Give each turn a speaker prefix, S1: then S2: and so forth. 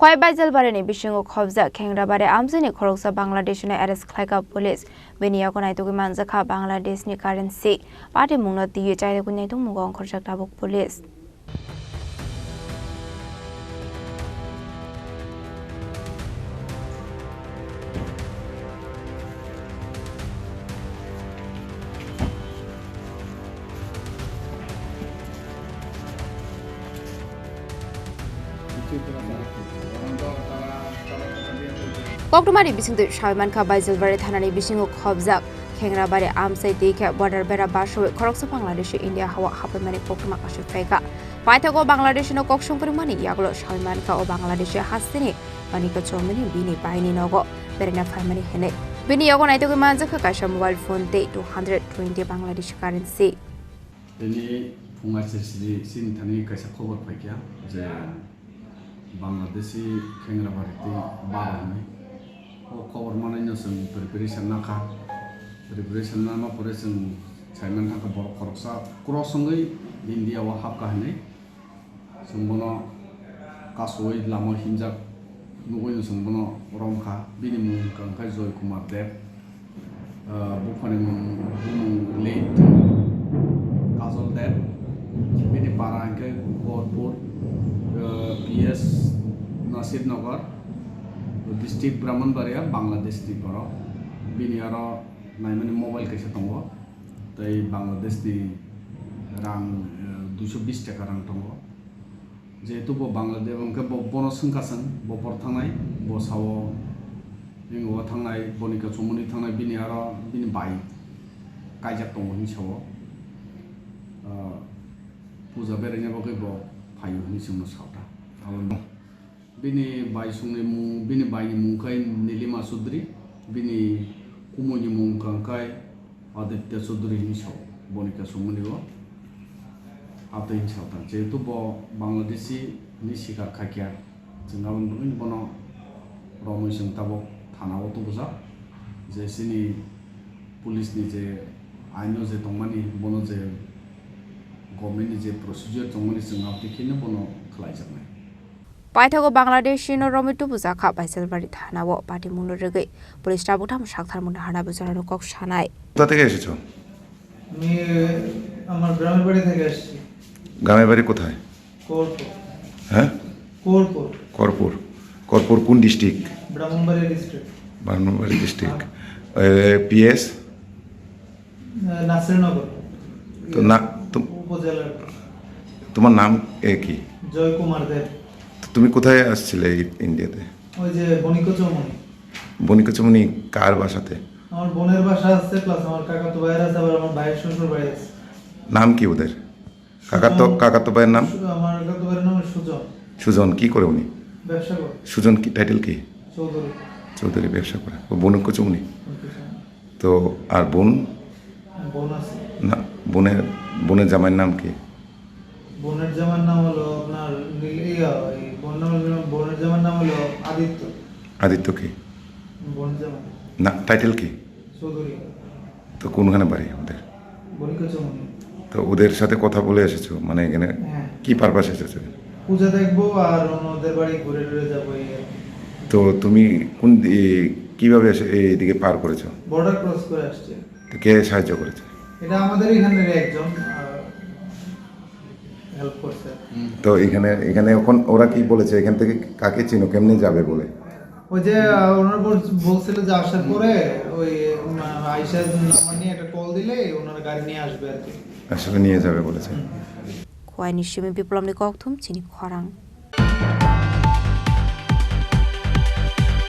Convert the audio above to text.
S1: Khowai Baijalbarini Bisingo Khobjak Khengrabari Amchaini Khoroksa Bangladeshino arrest Khlaikha police Bini Yago Naitugwi Manjakha Bangladeshini currency Patimungno Twiwi Chaitogwi Naitukmungo Ongkhorjak Tabuk police Khobjak Bisingo Manjakha Baijalbari Thanani Bisingo Khobjak Khengrabari Amchaini border bera Basho Khoroksa Bangladeshino India Hawa Hapamani Khobjak Khengrabari Paitago Bangladeshino Kokshongprimani Yago Manjakha o Bangladesh Hastini Chini Bini Bini Nogo Berina Family Hene Bini Yago Naitugwi Manjakha Kasha mobile phone day 220 Bangladesh currency
S2: Bini Pungasiri Sin Tani Kasha Khobor Pakia Bangladeshi Khengrabari Barani Khobor Mananya some preparation Naka preparation Nama Operation Simon Haka Khoroksa Khoroksa India Wahakane Sumbono Kasoi Lamo Hinjak Nuin Sumbono Ronka Bini Kankai Zoy Kumar Dev Bufanimum late Kasol Dev Bini Paranke Gorpur PS Nasir Nagar District Brahmanbaria Bangladesh Tripura Bini Aro Naimani mobile Kasha Tongo They Bangladesh di Rang 220 taka rang tongo jehetu bo Bangladesh bongke bo bono sengkasen bo por thangnai bo sawo ningo thangnai bonika chumuni thangnai bini aro bini bai kaijak tongo ni sawo puja berenya bo ke bo phayu ni sumno sauta awon bini bai sungni mu bini bai ni mungkai nilima sudri bini kumoni mungkai aditya sudri ni sawo bonika chumuni go After in South Jetubo Bangladeshi Nishika Kakia Zingavan Bono Romission Tabuk Tanawa Tubuza Zesini Police Nije I know the Tomani Bono the government is a procedure Tomani Singapikina Bono Khlaikha
S1: Paitago Bangladeshino Romitu Buzaka Baijalbari Thanawo Patimungno Rege Police Tabuk Tam Shaktharmunda Hana Buzaro Kok Shanai
S3: কোথা থেকে এসেছো
S4: আমি আমার গ্রামের বাড়ি থেকে আসছি
S3: গ্রামের বাড়ি কোথায়
S4: কোরপুর
S3: হ্যাঁ
S4: কোরপুর
S3: করপুর করপুর কোন ডিস্ট্রিক্ট
S4: ব্রাহ্মণবাড়ি
S3: ডিস্ট্রিক্ট পিএস
S4: নাসিরনগর
S3: তো না
S4: উপজেলার
S3: তোমার নাম কি
S4: জয় কুমার দেব
S3: তুমি কোথায় আসছিলে ইন্ডিয়াতে
S4: ওই যে বনিকচমনি
S3: বনিকচমনি কার বাসাতে
S4: আমার বোনের বাসা আছে প্লাস আমার কাকাতো ভাইয়ের আছে আবার আমার ভাইয়ের শ্বশুর বাড়ি আছে
S3: নাম কি ওদের কাকাতো ভাইয়ের নাম
S4: আমার কাকাতো ভাইয়ের নাম সুজন
S3: সুজন কি করে উনি
S4: ব্যবসা করে
S3: সুজন কি টাইটেল কি
S4: চৌধুরী
S3: ব্যবসা করে ও বনিকচমনি তো আর বোন
S4: আছে
S3: না বোনের জামাইয়ের নাম কি
S4: বোনের জামাইয়ের নাম হলো আপনার বোনের জামাইয়ের নাম হলো
S3: আদিত্য কি
S4: বোনের জামাই
S3: না টাইটেল কি
S4: চৌধুরী
S3: তো কোনখানে বাড়ি ওদের
S4: বনিকচমনি
S3: তো ওদের সাথে কথা বলে এসেছো মানে এখানে কি পারপাস এসেছো
S4: পূজা দেখবো আর ওদের বাড়ি ঘুরে ঘুরে যাবো
S3: তো তুমি কোন কিভাবে এইদিকে পার করেছো
S4: বর্ডার ক্রস করে আসছে
S3: তো কে সাহায্য করেছে
S4: এটা আমাদের এখানের একজন হেল্প করছে
S3: তো এখানে এখন ওরা কি বলেছে এখান থেকে কাকে চিনো কেমনে যাবে বলে
S4: ওই যে ওনারা বলছিল যে আসার পরে ওই আইসার নাম্বার নিয়ে একটা কল দিলে ওনারা গাড়ি নিয়ে আসবে আর কি
S3: আসলে নিয়ে যাবে বলেছে
S1: Khowai Nishimi Biplomni Kokthum Chini Khorang